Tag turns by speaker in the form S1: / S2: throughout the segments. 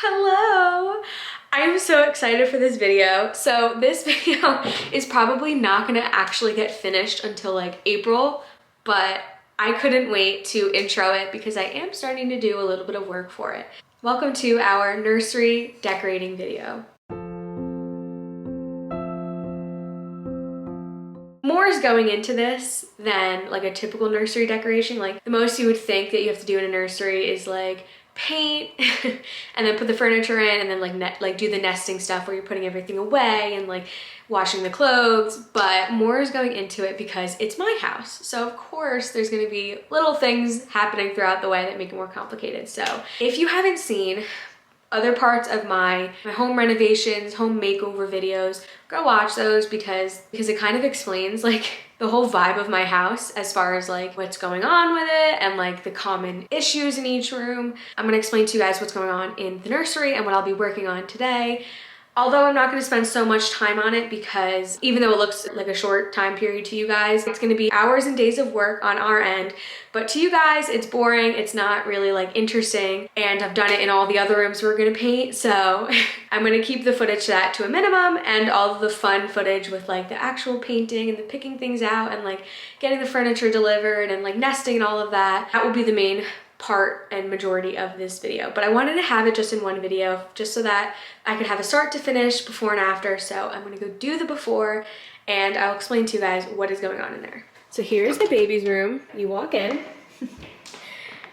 S1: Hello! I am so excited for this video. So this video is probably not gonna actually get finished until like April, but I couldn't wait to intro it because I am starting to do a little bit of work for it. Welcome to our nursery decorating video. More is going into this than like a typical nursery decoration. Like the most you would think that you have to do in a nursery is like paint and then put the furniture in and then like do the nesting stuff where you're putting everything away and like washing the clothes. But more is going into it because it's my house. So of course there's gonna be little things happening throughout the way that make it more complicated. So if you haven't seen other parts of my home renovations, home makeover videos, go watch those because it kind of explains like the whole vibe of my house as far as like what's going on with it and like the common issues in each room. I'm gonna explain to you guys what's going on in the nursery and what I'll be working on today. Although I'm not gonna spend so much time on it because even though it looks like a short time period to you guys, it's gonna be hours and days of work on our end. But to you guys, it's boring, it's not really like interesting, and I've done it in all the other rooms we're gonna paint, so I'm gonna keep the footage to a minimum and all of the fun footage with like the actual painting and the picking things out and like getting the furniture delivered and like nesting and all of that. That will be the main part and majority of this video, but I wanted to have it just in one video just so that I could have a start to finish, before and after. So I'm gonna go do the before and I'll explain to you guys what is going on in there. So here's the baby's room. You walk in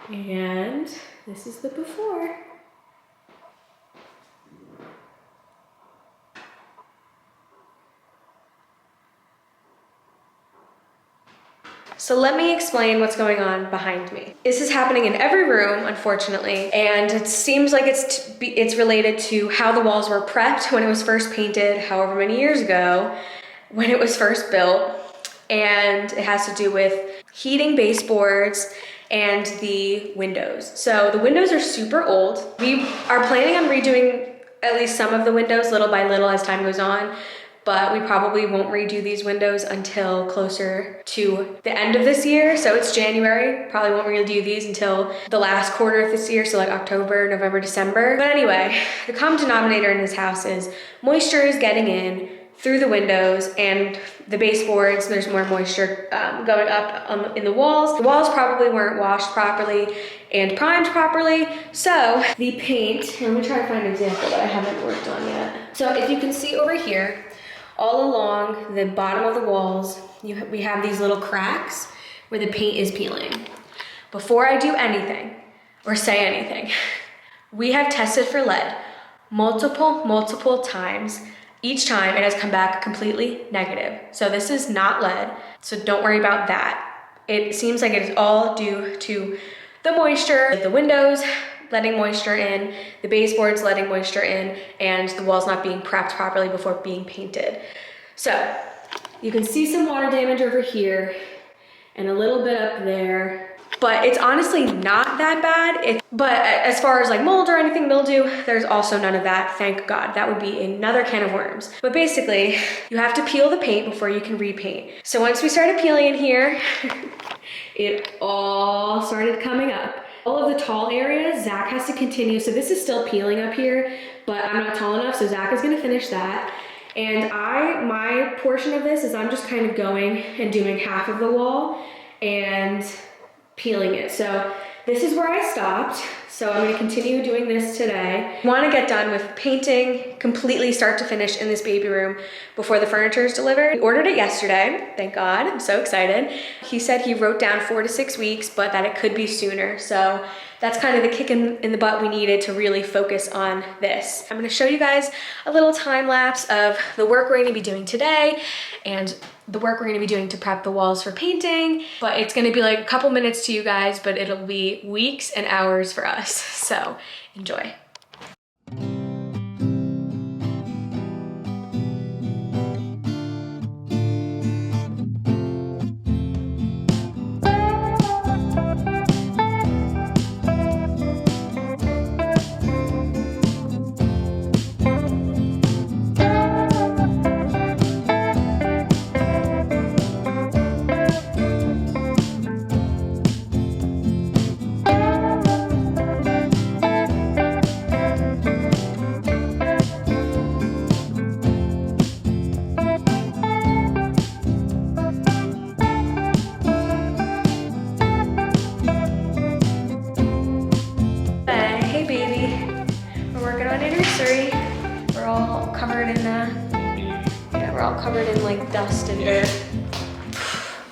S1: and this is the before. So let me explain what's going on behind me. This is happening in every room, unfortunately, and it seems like it's related to how the walls were prepped when it was first painted, however many years ago, when it was first built, and it has to do with heating baseboards and the windows. So the windows are super old. We are planning on redoing at least some of the windows little by little as time goes on, but we probably won't redo these windows until closer to the end of this year. So it's January, probably won't redo these until the last quarter of this year, so like October, November, December. But anyway, the common denominator in this house is moisture is getting in through the windows and the baseboards. There's more moisture going up in the walls. The walls probably weren't washed properly and primed properly. So the paint, let me try to find an example that I haven't worked on yet. So if you can see over here, all along the bottom of the walls, we have these little cracks where the paint is peeling. Before I do anything or say anything, we have tested for lead multiple times. Each time it has come back completely negative. So this is not lead, so don't worry about that. It seems like it is all due to the moisture, the windows letting moisture in, the baseboards letting moisture in, and the walls not being prepped properly before being painted. So you can see some water damage over here and a little bit up there, but it's honestly not that bad. But as far as like mold or anything, mildew, there's also none of that, thank God. That would be another can of worms. But basically, you have to peel the paint before you can repaint. So once we started peeling in here, it all started coming up. All of the tall areas, Zach has to continue. So this is still peeling up here, but I'm not tall enough, so Zach is gonna finish that. And my portion of this is I'm just kind of going and doing half of the wall and peeling it. So this is where I stopped. So I'm gonna continue doing this today. I wanna get done with painting completely start to finish in this baby room before the furniture is delivered. We ordered it yesterday, thank God, I'm so excited. He said he wrote down 4 to 6 weeks, but that it could be sooner. So that's kind of the kick in the butt we needed to really focus on this. I'm gonna show you guys a little time lapse of the work we're gonna be doing today and the work we're gonna be doing to prep the walls for painting. But it's gonna be like a couple minutes to you guys, but it'll be weeks and hours for us. So enjoy. covered in, yeah, we're all covered in like dust and dirt.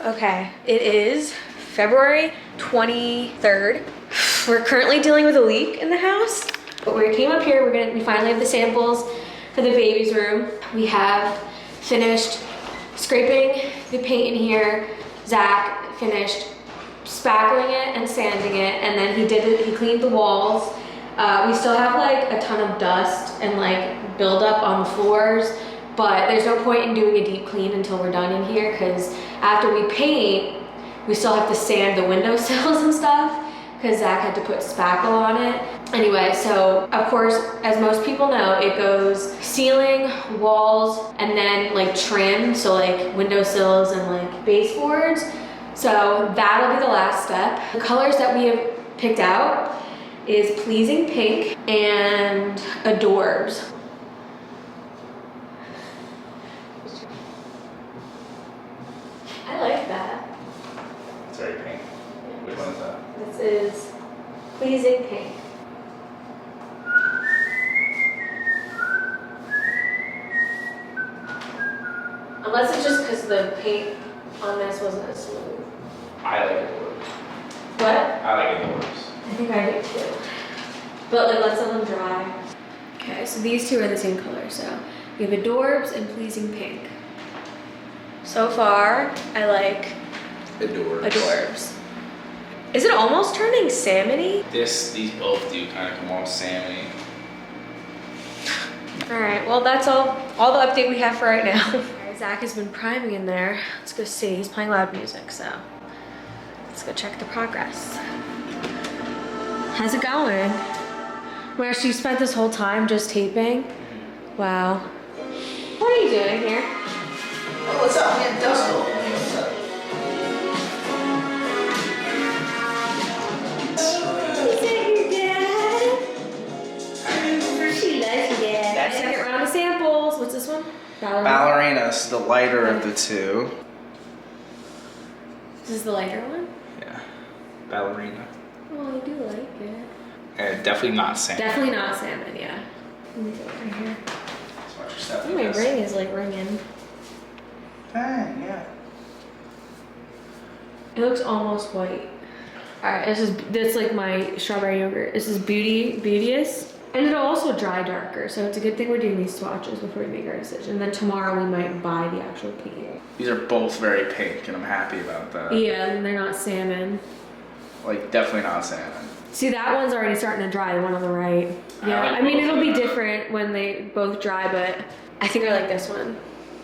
S1: Okay, it is February 23rd. We're currently dealing with a leak in the house, but we came up here, we finally have the samples for the baby's room. We have finished scraping the paint in here. Zach finished spackling it and sanding it, and then he cleaned the walls. We still have like a ton of dust and like buildup on the floors, but there's no point in doing a deep clean until we're done in here, because after we paint, we still have to sand the windowsills and stuff, because Zach had to put spackle on it. Anyway, so of course, as most people know, it goes ceiling, walls, and then like trim, so like windowsills and like baseboards. So that'll be the last step. The colors that we have picked out is Pleasing Pink and Adorbs. I like that.
S2: It's very pink. Which one is that?
S1: This is Pleasing Pink. Unless it's just because the paint on this wasn't as smooth.
S2: I like Adorbs.
S1: What?
S2: I like Adorbs.
S1: I think I do too. But like, let's let them dry. Okay, so these two are the same color. So we have Adorbs and Pleasing Pink. So far, I like Adorbs. Is it almost turning salmony?
S2: These both do kind of come off salmony.
S1: All right, well that's all the update we have for right now. All right, Zach has been priming in there. Let's go see, he's playing loud music, so let's go check the progress. How's it going? Marsh, you spent this whole time just taping? Wow. What are you doing here?
S3: Oh, what's up? Man, dust over here. What's up?
S1: Second round of samples. What's this one?
S3: Ballerina's the lighter of the two.
S1: This is the lighter one?
S2: Yeah. Ballerina.
S1: Oh, I do like it.
S2: Definitely not salmon.
S1: Definitely not salmon, yeah. Let me go over here.
S2: That's what you're stepping
S1: Oh, my
S2: this.
S1: ring is like ringing.
S3: Dang, yeah.
S1: It looks almost white. All right, this like my strawberry yogurt. This is Beauteous. And it'll also dry darker, so it's a good thing we're doing these swatches before we make our decision. And then tomorrow we might buy the actual paint.
S2: These are both very pink, and I'm happy about that.
S1: Yeah, and they're not salmon.
S2: Like, definitely not salmon.
S1: See, that one's already starting to dry, the one on the right. Yeah,
S2: I like
S1: I mean,
S2: both
S1: it'll
S2: of
S1: be
S2: them.
S1: different when they both dry, but I think I like this one.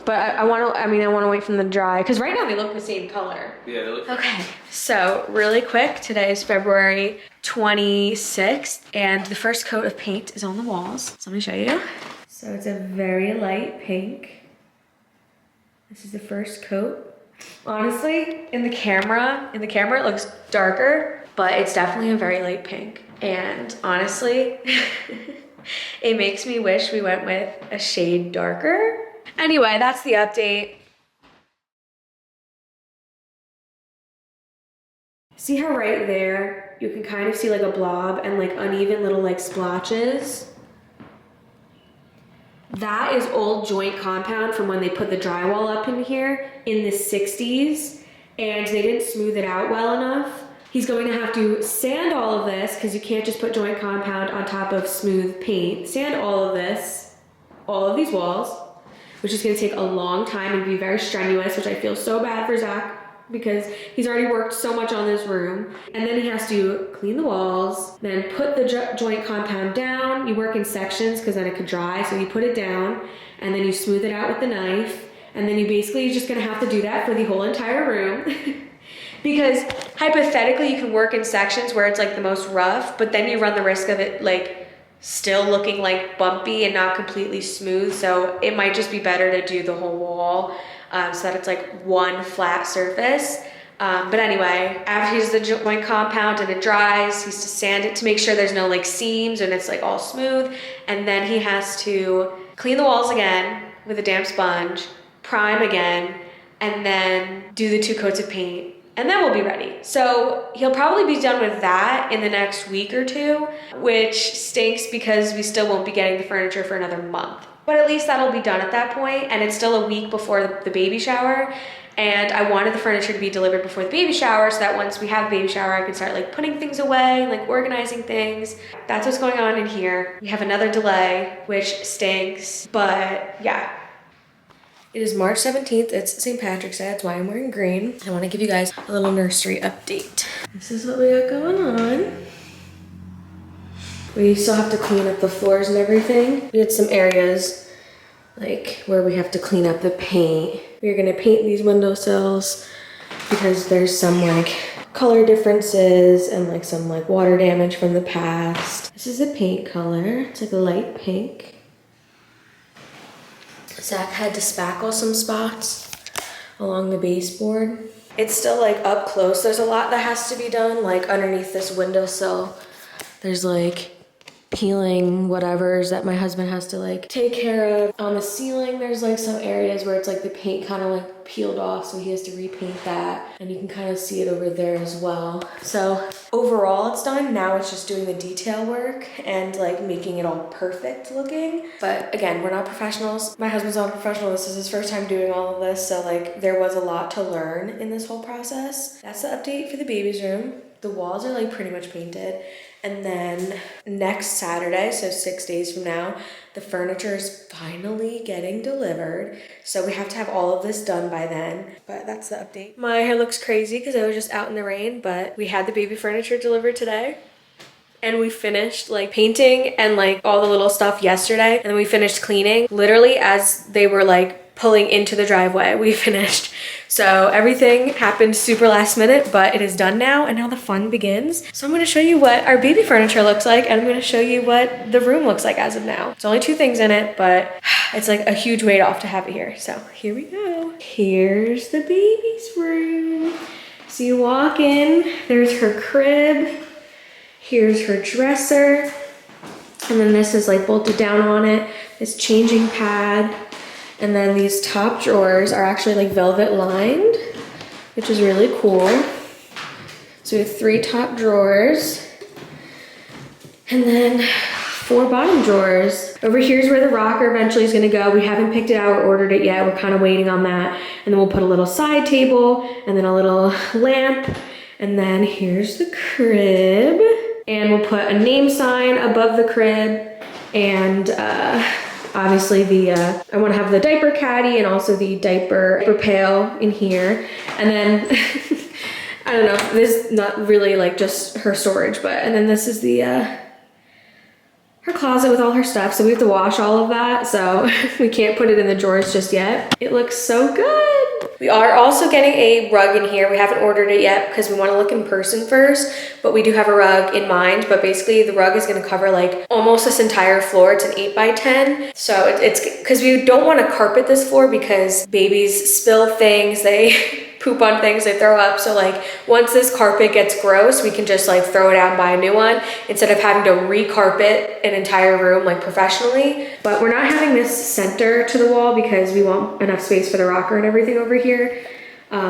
S1: But I want to wait for them to dry, because right now they look the same color.
S2: Yeah, they look.
S1: Okay, so really quick, today is February 26th, and the first coat of paint is on the walls. So let me show you. So it's a very light pink. This is the first coat. Honestly, in the camera it looks darker, but it's definitely a very light pink. And honestly, it makes me wish we went with a shade darker. Anyway, that's the update. See how right there, you can kind of see like a blob and like uneven little like splotches? That is old joint compound from when they put the drywall up in here in the 60s, and they didn't smooth it out well enough. He's going to have to sand all of this, because you can't just put joint compound on top of smooth paint. Sand all of this, all of these walls, which is going to take a long time and be very strenuous, which I feel so bad for Zach, because he's already worked so much on this room. And then he has to clean the walls, then put the joint compound down. You work in sections because then it could dry, so you put it down, and then you smooth it out with the knife, and then you basically just gonna have to do that for the whole entire room. Because hypothetically you can work in sections where it's like the most rough, but then you run the risk of it like still looking like bumpy and not completely smooth. So it might just be better to do the whole wall so that it's like one flat surface. But anyway, after he does the joint compound and it dries, he has to sand it to make sure there's no like seams and it's like all smooth. And then he has to clean the walls again with a damp sponge, prime again, and then do the 2 coats of paint. And then we'll be ready. So he'll probably be done with that in the next week or 2, which stinks because we still won't be getting the furniture for another month. But at least that'll be done at that point, and it's still a week before the baby shower. And I wanted the furniture to be delivered before the baby shower so that once we have the baby shower, I can start like putting things away, like organizing things. That's what's going on in here. We have another delay, which stinks, but yeah. It is March 17th, it's St. Patrick's Day, that's why I'm wearing green. I wanna give you guys a little nursery update. This is what we got going on. We still have to clean up the floors and everything. We had some areas like where we have to clean up the paint. We're gonna paint these windowsills because there's some like color differences and like some like water damage from the past. This is a paint color, it's like a light pink. Zach had to spackle some spots along the baseboard. It's still like up close. There's a lot that has to be done, like underneath this windowsill. There's like peeling whatevers that my husband has to like take care of. On the ceiling, there's like some areas where it's like the paint kind of like peeled off, so he has to repaint that. And you can kind of see it over there as well. So overall it's done. Now it's just doing the detail work and like making it all perfect looking. But again, we're not professionals. My husband's not a professional. This is his first time doing all of this. So like there was a lot to learn in this whole process. That's the update for the baby's room. The walls are like pretty much painted. And then next Saturday, so 6 days from now, the furniture is finally getting delivered. So we have to have all of this done by then. But that's the update. My hair looks crazy because I was just out in the rain, but we had the baby furniture delivered today. And we finished like painting and like all the little stuff yesterday. And then we finished cleaning literally as they were like pulling into the driveway. We finished. So everything happened super last minute, but it is done now and now the fun begins. So I'm gonna show you what our baby furniture looks like and I'm gonna show you what the room looks like as of now. It's only 2 things in it, but it's like a huge weight off to have it here. So here we go. Here's the baby's room. So you walk in, there's her crib, here's her dresser, and then this is like bolted down on it, this changing pad. And then these top drawers are actually like velvet lined, which is really cool. So we have 3 top drawers and then 4 bottom drawers. Over here's where the rocker eventually is gonna go. We haven't picked it out or ordered it yet. We're kind of waiting on that. And then we'll put a little side table and then a little lamp. And then here's the crib. And we'll put a name sign above the crib and obviously I want to have the diaper caddy and also the diaper pail in here. And then, I don't know, this is not really like just her storage, but, and then this is the, her closet with all her stuff. So we have to wash all of that. So we can't put it in the drawers just yet. It looks so good. We are also getting a rug in here. We haven't ordered it yet because we want to look in person first, but we do have a rug in mind. But basically the rug is going to cover like almost this entire floor. It's an 8x10. So it's because we don't want to carpet this floor because babies spill things, they poop on things, they throw up. So like once this carpet gets gross, we can just like throw it out and buy a new one instead of having to re-carpet an entire room like professionally. But we're not having this center to the wall because we want enough space for the rocker and everything over here.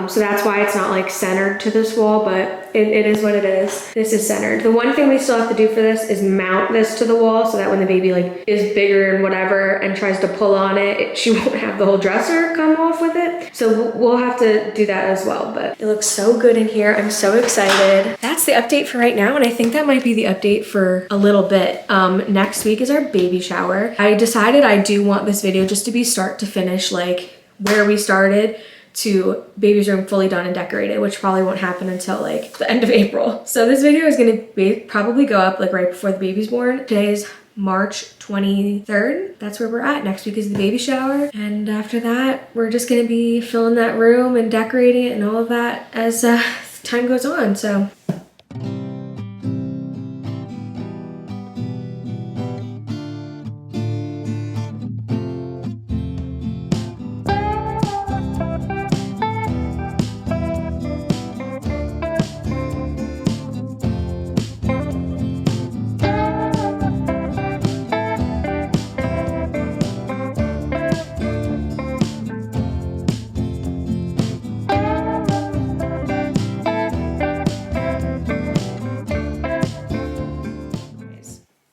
S1: So that's why it's not like centered to this wall, but it is what it is. This is centered. The one thing we still have to do for this is mount this to the wall so that when the baby like is bigger and whatever and tries to pull on it, she won't have the whole dresser come off with it. So we'll have to do that as well, but it looks so good in here. I'm so excited. That's the update for right now. And I think that might be the update for a little bit. Next week is our baby shower. I decided I do want this video just to be start to finish, like where we started to baby's room fully done and decorated, which probably won't happen until like the end of April. So this video is gonna probably go up like right before the baby's born. Today is March 23rd. That's where we're at. Next week is the baby shower. And after that, we're just gonna be filling that room and decorating it and all of that as time goes on, so.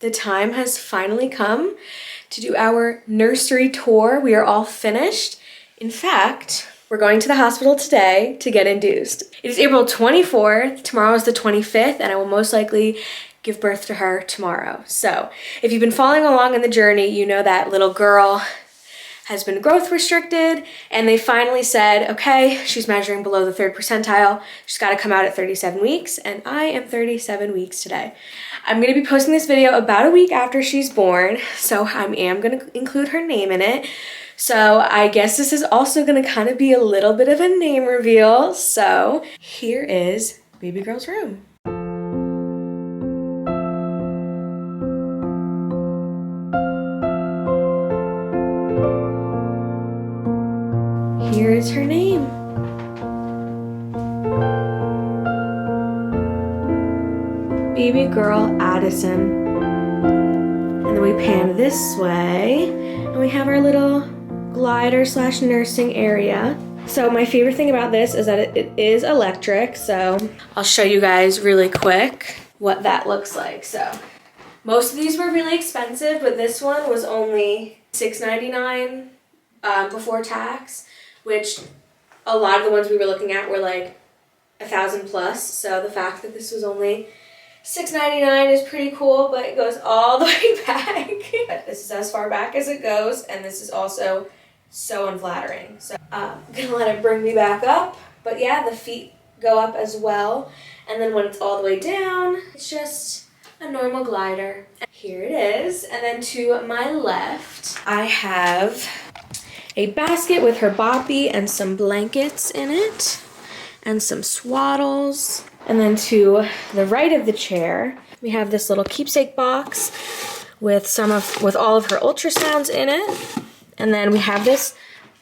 S1: The time has finally come to do our nursery tour. We are all finished. In fact, we're going to the hospital today to get induced. It is April 24th, tomorrow is the 25th, and I will most likely give birth to her tomorrow. So if you've been following along in the journey, you know that little girl has been growth restricted, and they finally said, okay, she's measuring below the 3rd percentile. She's got to come out at 37 weeks, and I am 37 weeks today. I'm going to be posting this video about a week after she's born, so I am going to include her name in it. So I guess this is also going to kind of be a little bit of a name reveal. So here is baby girl's room. Here is her name. Baby girl Addison. And then we pan this way, and we have our little glider / nursing area. So my favorite thing about this is that it is electric, so I'll show you guys really quick what that looks like. So most of these were really expensive, but this one was only $6.99 before tax, which a lot of the ones we were looking at were like $1,000 plus. So the fact that this was only $6.99 is pretty cool, but it goes all the way back. This is as far back as it goes, and this is also so unflattering. So I'm gonna let it bring me back up. But yeah, the feet go up as well. And then when it's all the way down, it's just a normal glider. And here it is. And then to my left, I have a basket with her boppy and some blankets in it and some swaddles. And then to the right of the chair, we have this little keepsake box with all of her ultrasounds in it. And then we have this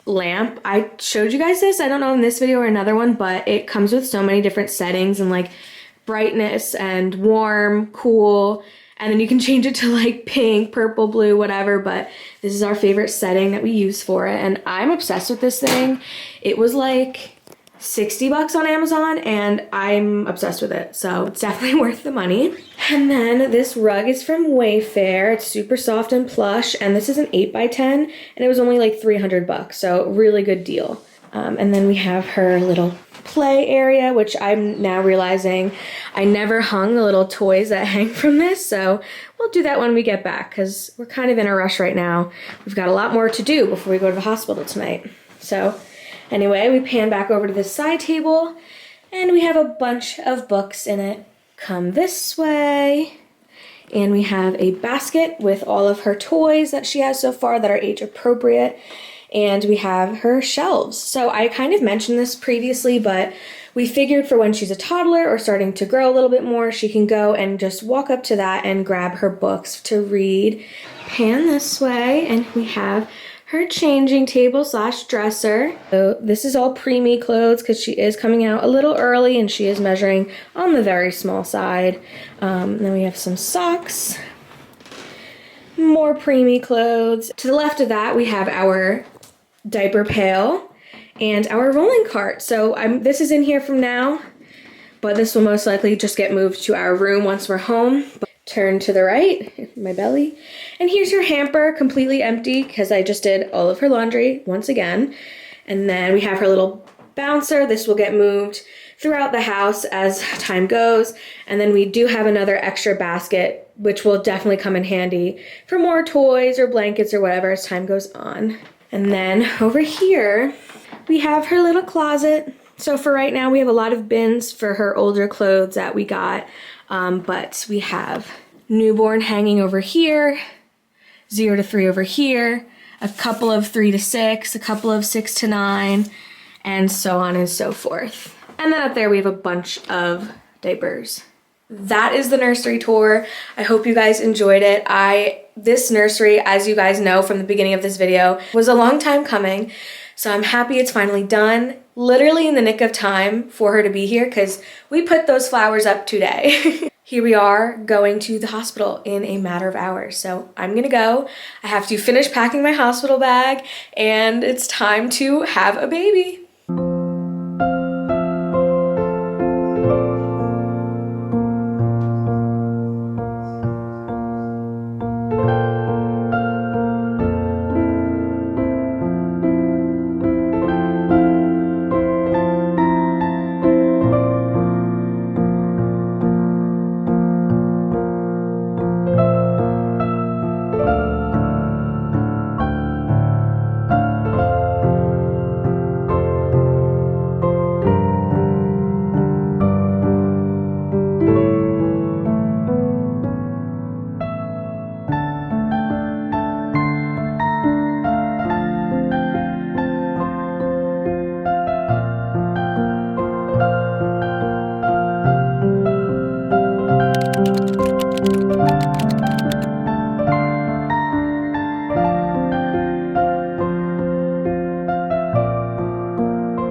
S1: lamp. I showed you guys this, I don't know in this video or another one, but it comes with so many different settings and like brightness and warm, cool, and then you can change it to like pink, purple, blue, whatever, but this is our favorite setting that we use for it, and I'm obsessed with this thing. It was like $60 on Amazon, and I'm obsessed with it, so it's definitely worth the money. And then this rug is from Wayfair. It's super soft and plush, and this is an 8x10, and it was only like $300, so really good deal. And then we have her little play area, which I'm now realizing I never hung the little toys that hang from this, so we'll do that when we get back, because we're kind of in a rush right now. We've got a lot more to do before we go to the hospital tonight. So anyway, we pan back over to this side table, and we have a bunch of books in it. Come this way, and we have a basket with all of her toys that she has so far that are age appropriate, and we have her shelves. So I kind of mentioned this previously, but we figured for when she's a toddler or starting to grow a little bit more, she can go and just walk up to that and grab her books to read. Pan this way, and we have her changing table / dresser. So this is all preemie clothes because she is coming out a little early and she is measuring on the very small side. Then we have some socks, more preemie clothes. To the left of that, we have our diaper pail and our rolling cart. So this is in here from now, but this will most likely just get moved to our room once we're home. Turn to the right, my belly. And here's her hamper, completely empty because I just did all of her laundry once again. And then we have her little bouncer. This will get moved throughout the house as time goes. And then we do have another extra basket, which will definitely come in handy for more toys or blankets or whatever as time goes on. And then over here, we have her little closet. So for right now, we have a lot of bins for her older clothes that we got. But we have newborn hanging over here, 0 to 3 over here, a couple of 3 to 6, a couple of 6 to 9, and so on and so forth. And then up there we have a bunch of diapers. That is the nursery tour. I hope you guys enjoyed it. This nursery, as you guys know from the beginning of this video, was a long time coming. So I'm happy it's finally done, literally in the nick of time for her to be here because we put those flowers up today. Here we are going to the hospital in a matter of hours. So I'm gonna go. I have to finish packing my hospital bag and it's time to have a baby.